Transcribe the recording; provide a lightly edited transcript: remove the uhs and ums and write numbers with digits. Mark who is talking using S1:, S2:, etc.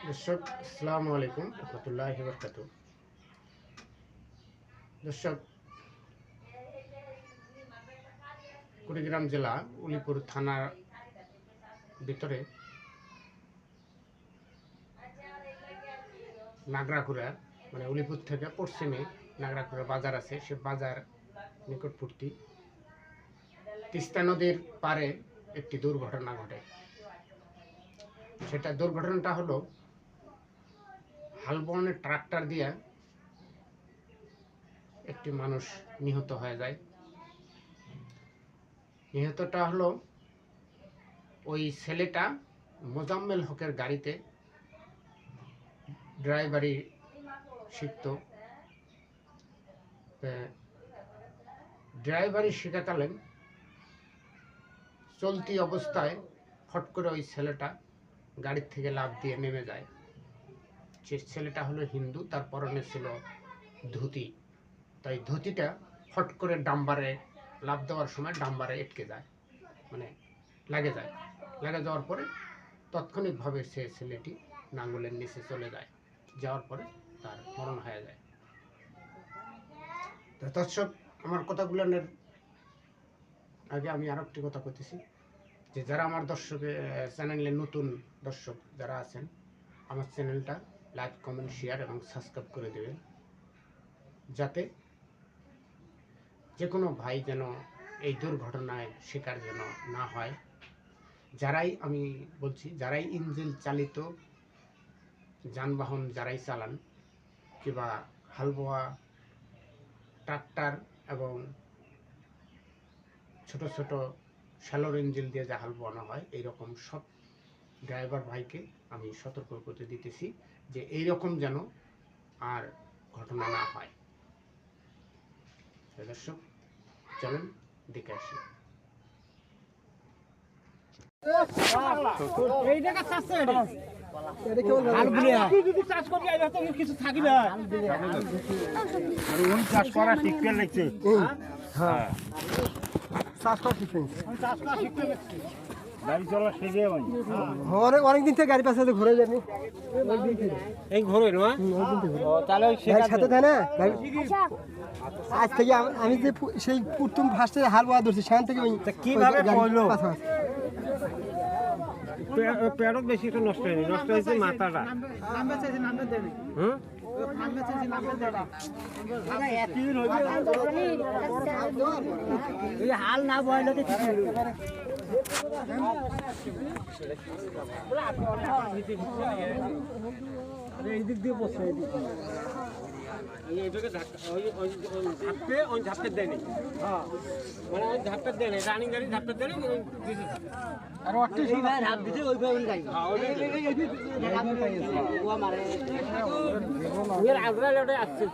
S1: দর্শক আসসালামু আলাইকুম রহমতুল্লাহি ওয়া বারাকাতুহু। দর্শক, কুড়িগ্রাম জেলা উলিপুর থানার ভিতরে নাগরাকুড়া মানে উলিপুর থেকে পশ্চিমে নাগরাকুড়া বাজার আছে, সে বাজার নিকটবর্তী তিস্তা নদীর পারে একটি দুর্ঘটনা ঘটে। সেটা দুর্ঘটনাটা হলো হালবনের ট্রাক্টর দিয়ে একটি মানুষ নিহত হয়ে যায়। নিহতটা হলো ওই ছেলেটা মোজাম্মেল হকের গাড়িতে ড্রাইভারি শিখত। ড্রাইভারি শেখাকালীন চলতি অবস্থায় ফট করে ওই ছেলেটা গাড়ির থেকে লাফ দিয়ে নেমে যায়। সে ছেলেটা হলো হিন্দু, তার পরনে ছিল ধুতি। তাই ধুতিটা ফট করে ডাম্বারে লাফ দেওয়ার সময় ডাম্বারে আটকে যায়, মানে লাগে যাওয়ার পরে তাৎক্ষণিকভাবে সে ছেলেটি নাঙ্গলের নিচে চলে যায়। যাওয়ার পরে তার মরণ হয়ে যায়। দর্শক, আমার কথাগুলোর আগে আমি আরো একটি কথা করতেছি যে যারা আমার চ্যানেলে নতুন দর্শক যারা আছেন, আমার চ্যানেলটা লাইক, কমেন্ট, শেয়ার এবং সাবস্ক্রাইব করে দেবেন, যাতে যে কোনো ভাই যেন এই দুর্ঘটনায় শিকার যেন না হয়। যারাই, আমি বলছি, যারাই ইঞ্জিন চালিত যানবাহন যারাই চালান, কিংবা হালবোয়া ট্রাক্টর এবং ছোট ছোট শ্যালোর ইঞ্জিন দিয়ে যে হাল বোয়ানো হয়, এইরকম সব ড্রাইভার ভাইকে আমি সতর্ক করে দিতেছি যে এইরকম যেন আর ঘটনা না হয়। দর্শক, চলেন দেখে আসি।
S2: অনেকদিন থেকে গাড়ি পাশে ঘুরে যাবি, এই ঘুরে আজ থেকে আমি যে সেই প্রথম ফার্স্টে হাল বোয়া ধরছি, সেখান থেকে কিভাবে পেড়ও বেশি একটু নষ্ট হয়নি, নষ্ট হয়েছে মাথাটা। হাল না বয়লে এই দিক দিয়ে বসে, ঝাপটে দেয়নি, মানে ওই ঝাপটে দেয়নি, রানিং গাড়ি ঝাপটে দেয়নি, আর ঝাপ দিতে ওই আসছে।